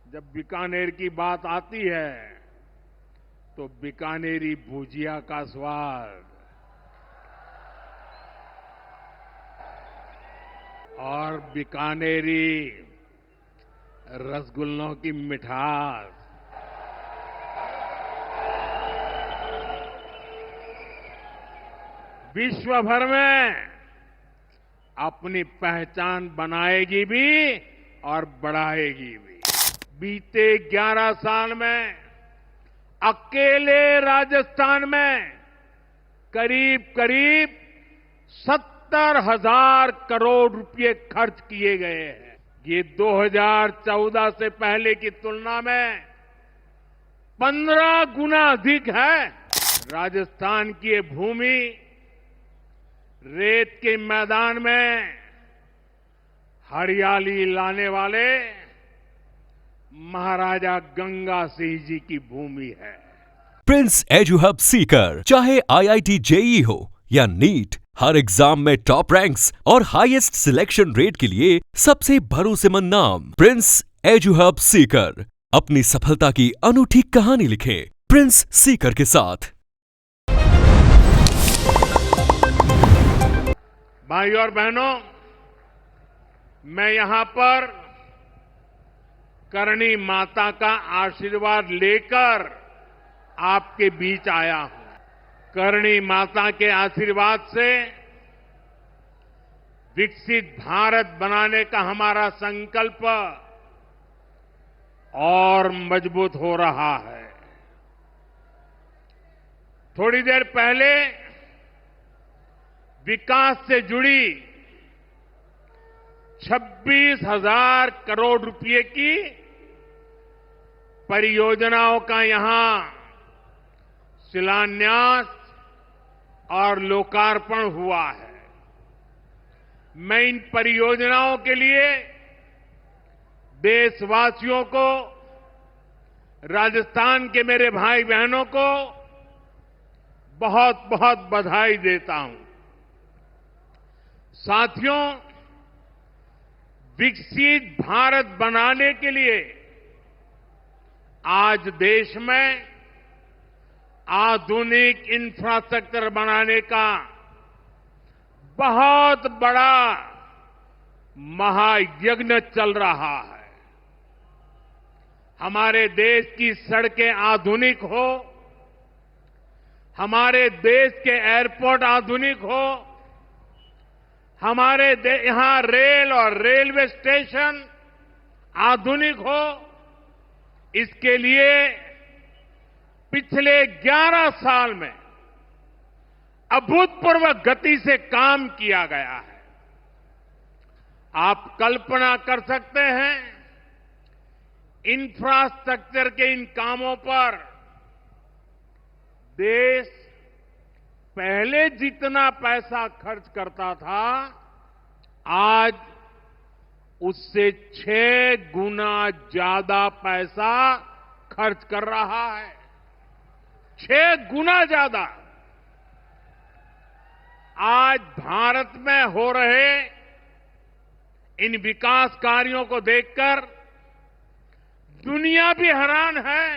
जब बीकानेर की बात आती है तो बीकानेरी भुजिया का स्वाद और बीकानेरी रसगुल्लों की मिठास विश्व भर में अपनी पहचान बनाएगी भी और बढ़ाएगी भी। बीते 11 साल में अकेले राजस्थान में करीब करीब 70,000 करोड़ रुपए खर्च किए गए हैं। ये 2014 से पहले की तुलना में 15 गुना अधिक है। राजस्थान की ये भूमि रेत के मैदान में हरियाली लाने वाले महाराजा गंगा सिंह जी की भूमि है। प्रिंस एजू हब सीकर, चाहे IIT JEE हो या नीट, हर एग्जाम में टॉप रैंक्स और हाईएस्ट सिलेक्शन रेट के लिए सबसे भरोसेमंद नाम प्रिंस एजू हब सीकर। अपनी सफलता की अनूठी कहानी लिखें प्रिंस सीकर के साथ। भाई और बहनों, मैं यहां पर करणी माता का आशीर्वाद लेकर आपके बीच आया हूं। करणी माता के आशीर्वाद से विकसित भारत बनाने का हमारा संकल्प और मजबूत हो रहा है। थोड़ी देर पहले विकास से जुड़ी 26,000 करोड़ रुपए की परियोजनाओं का यहां शिलान्यास और लोकार्पण हुआ है। मैं इन परियोजनाओं के लिए देशवासियों को, राजस्थान के मेरे भाई बहनों को बहुत बहुत बधाई देता हूं। साथियों, विकसित भारत बनाने के लिए आज देश में आधुनिक इंफ्रास्ट्रक्चर बनाने का बहुत बड़ा महायज्ञ चल रहा है। हमारे देश की सड़कें आधुनिक हो, हमारे देश के एयरपोर्ट आधुनिक हो, हमारे यहां रेल और रेलवे स्टेशन आधुनिक हो, इसके लिए पिछले 11 साल में अभूतपूर्व गति से काम किया गया है। आप कल्पना कर सकते हैं, इंफ्रास्ट्रक्चर के इन कामों पर देश पहले जितना पैसा खर्च करता था, आज उससे 6 गुना ज्यादा पैसा खर्च कर रहा है। 6 गुना ज्यादा। आज भारत में हो रहे इन विकास कार्यों को देखकर दुनिया भी हैरान है।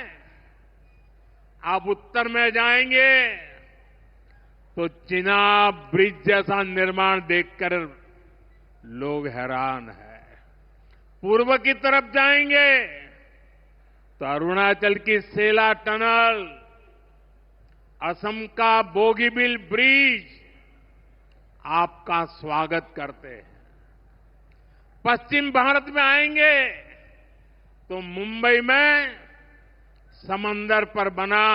आप उत्तर में जाएंगे तो चिनाब ब्रिज जैसा निर्माण देखकर लोग हैरान हैं। पूर्व की तरफ जाएंगे तो अरुणाचल की सेला टनल, असम का बोगीबिल ब्रिज आपका स्वागत करते हैं। पश्चिम भारत में आएंगे तो मुंबई में समंदर पर बना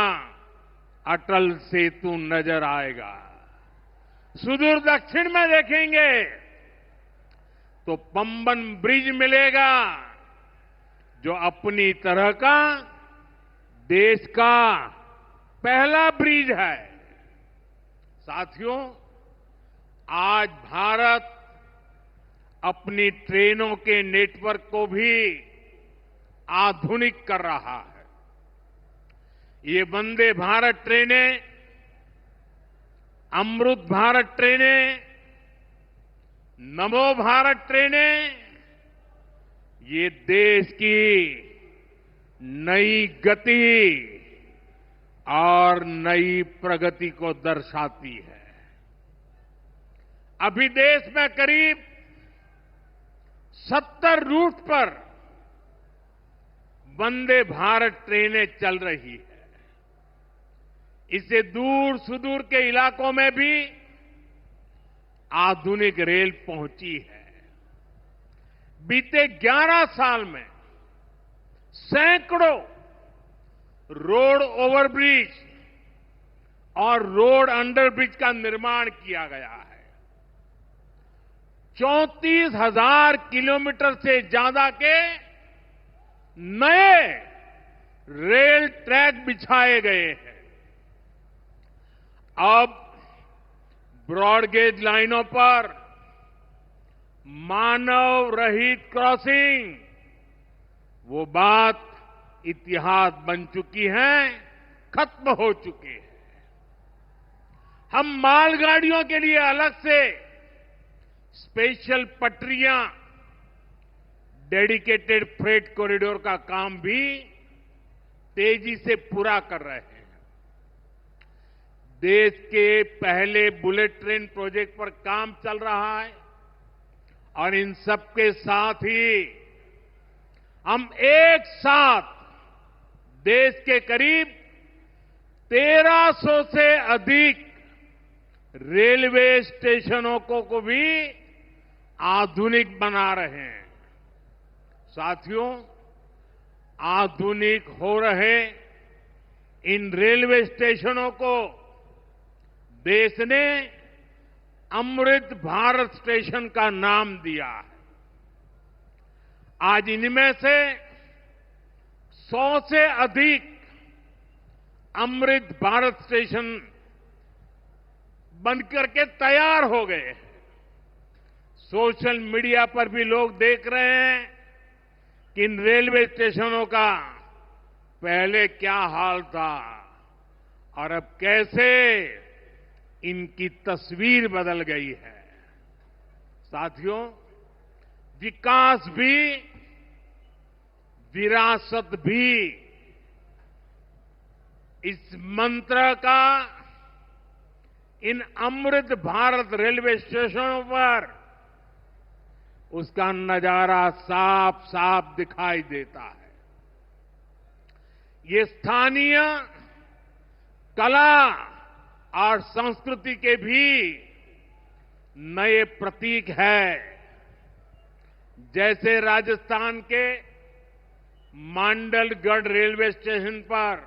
अटल सेतु नजर आएगा। सुदूर दक्षिण में देखेंगे तो पंबन ब्रिज मिलेगा, जो अपनी तरह का देश का पहला ब्रिज है। साथियों, आज भारत अपनी ट्रेनों के नेटवर्क को भी आधुनिक कर रहा है। ये वंदे भारत ट्रेनें, अमृत भारत ट्रेनें, नमो भारत ट्रेनें, ये देश की नई गति और नई प्रगति को दर्शाती है। अभी देश में करीब 70 रूट पर वंदे भारत ट्रेनें चल रही है। इससे दूर सुदूर के इलाकों में भी आधुनिक रेल पहुंची है। बीते 11 साल में सैकड़ों रोड ओवरब्रिज और रोड अंडरब्रिज का निर्माण किया गया है। 34,000 किलोमीटर से ज्यादा के नए रेल ट्रैक बिछाए गए हैं। अब ब्रॉडगेज लाइनों पर मानव रहित क्रॉसिंग वो बात इतिहास बन चुकी है, खत्म हो चुकी है। हम मालगाड़ियों के लिए अलग से स्पेशल पटरियां, डेडिकेटेड फ्रेट कॉरिडोर का काम भी तेजी से पूरा कर रहे हैं। देश के पहले बुलेट ट्रेन प्रोजेक्ट पर काम चल रहा है और इन सबके साथ ही हम एक साथ देश के करीब 1300 से अधिक रेलवे स्टेशनों को भी आधुनिक बना रहे हैं। साथियों, आधुनिक हो रहे इन रेलवे स्टेशनों को देश ने अमृत भारत स्टेशन का नाम दिया है। आज इनमें से 100 से अधिक अमृत भारत स्टेशन बनकर के तैयार हो गए। सोशल मीडिया पर भी लोग देख रहे हैं कि इन रेलवे स्टेशनों का पहले क्या हाल था और अब कैसे इनकी तस्वीर बदल गई है। साथियों, विकास भी, विरासत भी, इस मंत्र का इन अमृत भारत रेलवे स्टेशनों पर उसका नजारा साफ साफ दिखाई देता है। ये स्थानीय कला और संस्कृति के भी नए प्रतीक है। जैसे राजस्थान के मांडलगढ़ रेलवे स्टेशन पर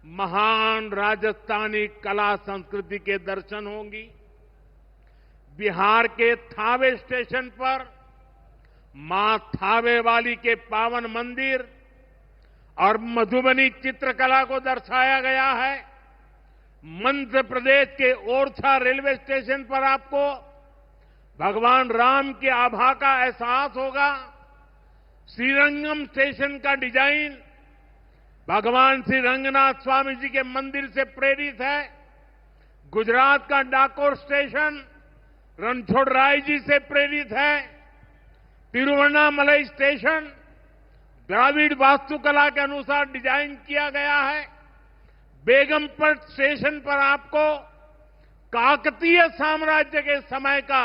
महान राजस्थानी कला संस्कृति के दर्शन होंगी। बिहार के थावे स्टेशन पर मां थावे वाली के पावन मंदिर और मधुबनी चित्रकला को दर्शाया गया है। मध्य प्रदेश के ओरछा रेलवे स्टेशन पर आपको भगवान राम की आभा का एहसास होगा। श्रीरंगम स्टेशन का डिजाइन भगवान श्री रंगनाथ स्वामी जी के मंदिर से प्रेरित है। गुजरात का डाकोर स्टेशन रणछोड़राय जी से प्रेरित है। तिरुवन्नामलई स्टेशन द्राविड़ वास्तुकला के अनुसार डिजाइन किया गया है। बेगमपट स्टेशन पर आपको काकतीय साम्राज्य के समय का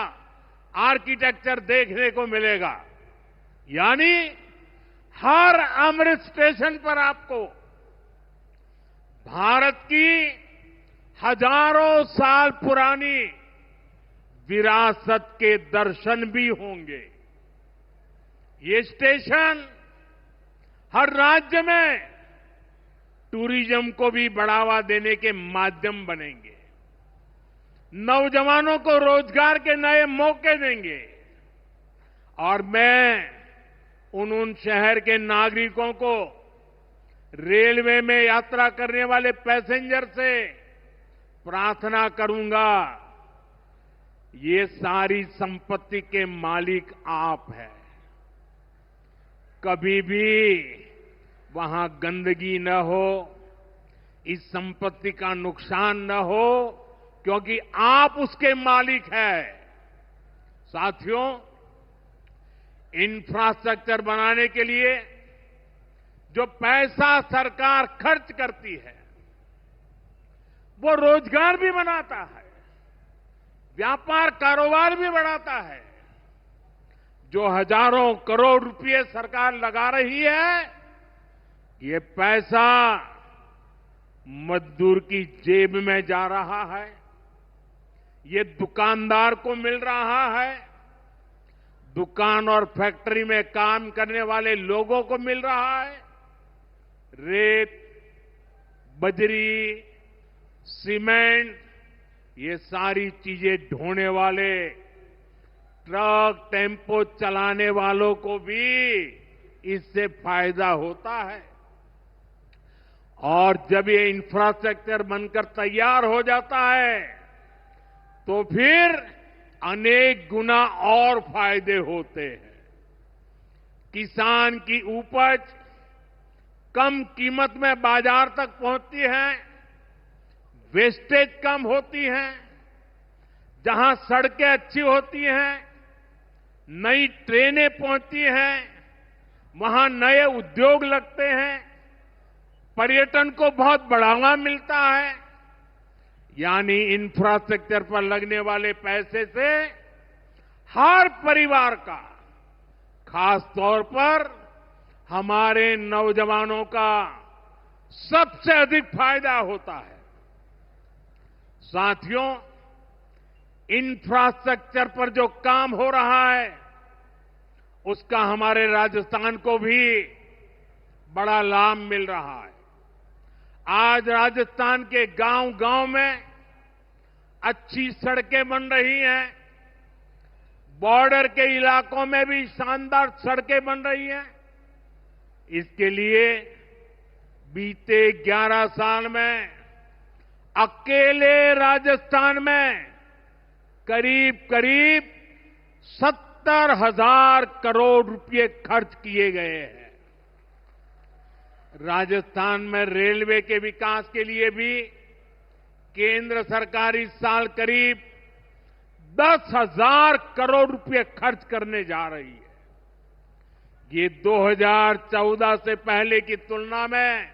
आर्किटेक्चर देखने को मिलेगा। यानी हर अमृत स्टेशन पर आपको भारत की हजारों साल पुरानी विरासत के दर्शन भी होंगे। ये स्टेशन हर राज्य में टूरिज्म को भी बढ़ावा देने के माध्यम बनेंगे, नौजवानों को रोजगार के नए मौके देंगे और मैं उन शहर के नागरिकों को रेलवे में यात्रा करने वाले पैसेंजर से प्रार्थना करूंगा, ये सारी संपत्ति के मालिक आप हैं। कभी भी वहां गंदगी न हो, इस संपत्ति का नुकसान न हो, क्योंकि आप उसके मालिक हैं। साथियों, इंफ्रास्ट्रक्चर बनाने के लिए जो पैसा सरकार खर्च करती है वो रोजगार भी बनाता है, व्यापार कारोबार भी बढ़ाता है। जो हजारों करोड़ रुपए सरकार लगा रही है, ये पैसा मजदूर की जेब में जा रहा है, ये दुकानदार को मिल रहा है, दुकान और फैक्ट्री में काम करने वाले लोगों को मिल रहा है। रेत, बजरी, सीमेंट, ये सारी चीजें ढोने वाले ट्रक, टेम्पो चलाने वालों को भी इससे फायदा होता है। और जब ये इंफ्रास्ट्रक्चर बनकर तैयार हो जाता है तो फिर अनेक गुना और फायदे होते हैं। किसान की उपज कम कीमत में बाजार तक पहुंचती है, वेस्टेज कम होती है, जहां सड़कें अच्छी होती हैं, नई ट्रेनें पहुंचती हैं, वहां नए उद्योग लगते हैं, पर्यटन को बहुत बढ़ावा मिलता है। यानी इंफ्रास्ट्रक्चर पर लगने वाले पैसे से हर परिवार का, खास तौर पर हमारे नौजवानों का सबसे अधिक फायदा होता है। साथियों, इंफ्रास्ट्रक्चर पर जो काम हो रहा है उसका हमारे राजस्थान को भी बड़ा लाभ मिल रहा है। आज राजस्थान के गांव-गांव में अच्छी सड़कें बन रही हैं, बॉर्डर के इलाकों में भी शानदार सड़कें बन रही हैं। इसके लिए बीते 11 साल में अकेले राजस्थान में करीब 70,000 करोड़ रुपए खर्च किए गए हैं। राजस्थान में रेलवे के विकास के लिए भी केंद्र सरकार इस साल करीब 10,000 करोड़ रुपए खर्च करने जा रही है। ये 2014 से पहले की तुलना में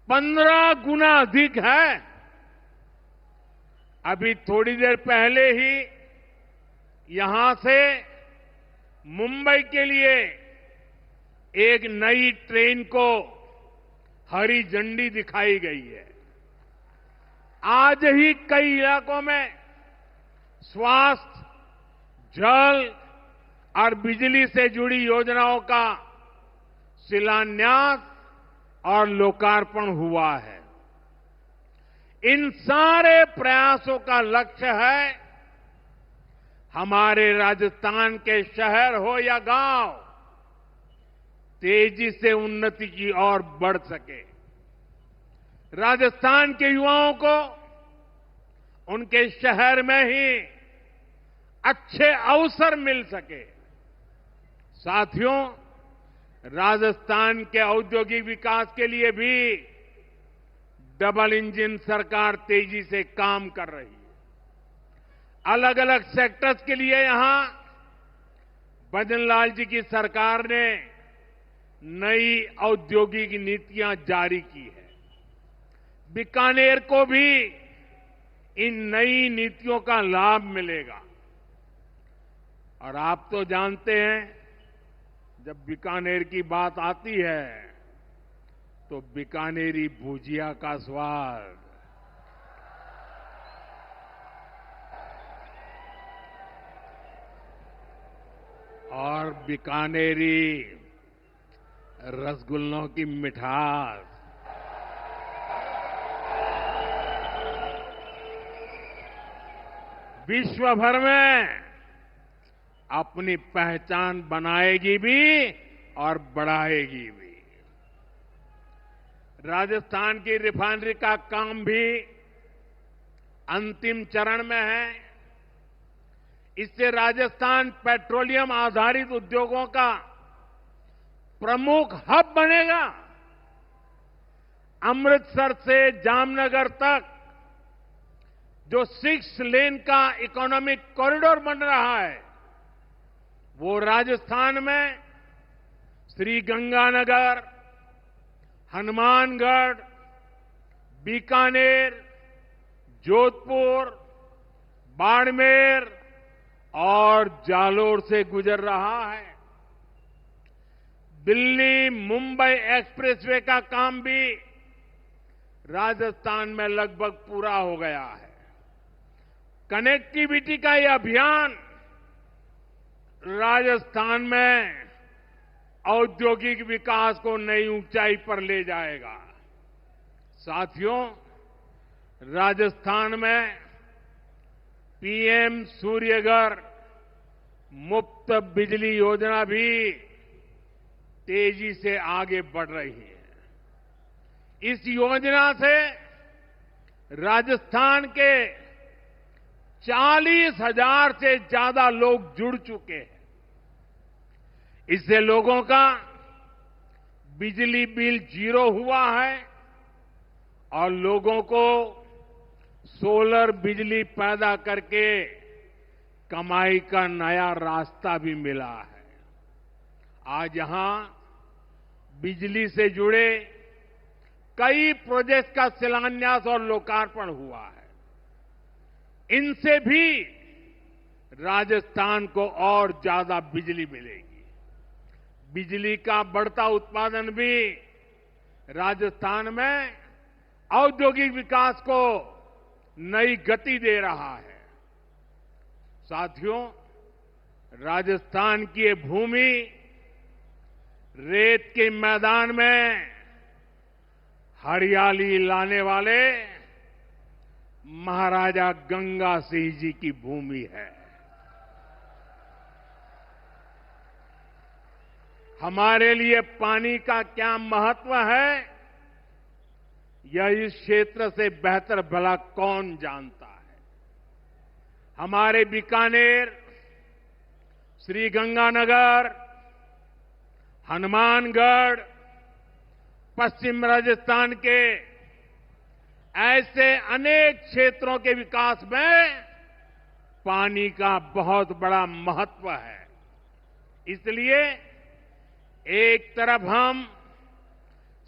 15 गुना अधिक है। अभी थोड़ी देर पहले ही यहां से मुंबई के लिए एक नई ट्रेन को हरी झंडी दिखाई गई है। आज ही कई इलाकों में स्वास्थ्य, जल और बिजली से जुड़ी योजनाओं का शिलान्यास और लोकार्पण हुआ है। इन सारे प्रयासों का लक्ष्य है हमारे राजस्थान के शहर हो या गांव तेजी से उन्नति की ओर बढ़ सके। राजस्थान के युवाओं को उनके शहर में ही अच्छे अवसर मिल सके। साथियों, राजस्थान के औद्योगिक विकास के लिए भी डबल इंजन सरकार तेजी से काम कर रही है। अलग अलग सेक्टर्स के लिए यहां भजनलाल जी की सरकार ने नई औद्योगिक नीतियां जारी की है। बीकानेर को भी इन नई नीतियों का लाभ मिलेगा। और आप तो जानते हैं, जब बीकानेर की बात आती है तो बीकानेरी भुजिया का स्वाद और बीकानेरी रसगुल्लों की मिठास विश्व भर में अपनी पहचान बनाएगी भी और बढ़ाएगी भी। राजस्थान की रिफाइनरी का काम भी अंतिम चरण में है। इससे राजस्थान पेट्रोलियम आधारित उद्योगों का प्रमुख हब बनेगा। अमृतसर से जामनगर तक जो 6 लेन का इकोनॉमिक कॉरिडोर बन रहा है, वो राजस्थान में श्रीगंगानगर, हनुमानगढ़, बीकानेर, जोधपुर, बाड़मेर और जालोर से गुजर रहा है। दिल्ली मुंबई एक्सप्रेसवे का काम भी राजस्थान में लगभग पूरा हो गया है। कनेक्टिविटी का यह अभियान राजस्थान में औद्योगिक विकास को नई ऊंचाई पर ले जाएगा। साथियों, राजस्थान में पीएम सूर्यघर मुफ्त बिजली योजना भी तेजी से आगे बढ़ रही है। इस योजना से राजस्थान के 40,000 से ज्यादा लोग जुड़ चुके हैं। इससे लोगों का बिजली बिल 0 हुआ है और लोगों को सोलर बिजली पैदा करके कमाई का नया रास्ता भी मिला है। आज यहां बिजली से जुड़े कई प्रोजेक्ट का शिलान्यास और लोकार्पण हुआ है। इनसे भी राजस्थान को और ज्यादा बिजली मिलेगी। बिजली का बढ़ता उत्पादन भी राजस्थान में औद्योगिक विकास को नई गति दे रहा है। साथियों, राजस्थान की ये भूमि रेत के मैदान में हरियाली लाने वाले महाराजा गंगा सिंह जी की भूमि है। हमारे लिए पानी का क्या महत्व है, यह इस क्षेत्र से बेहतर भला कौन जानता है। हमारे बीकानेर, श्रीगंगानगर, हनुमानगढ़, पश्चिम राजस्थान के ऐसे अनेक क्षेत्रों के विकास में पानी का बहुत बड़ा महत्व है। इसलिए एक तरफ हम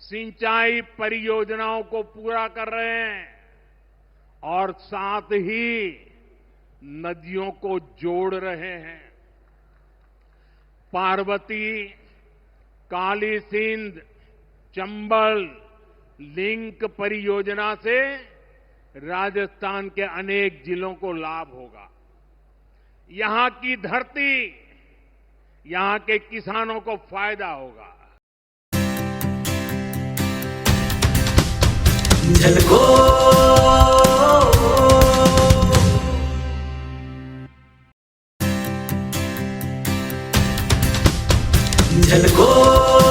सिंचाई परियोजनाओं को पूरा कर रहे हैं और साथ ही नदियों को जोड़ रहे हैं। पार्वती, काली सिंध, चंबल लिंक परियोजना से राजस्थान के अनेक जिलों को लाभ होगा। यहां की धरती, यहां के किसानों को फायदा होगा। झलको झलको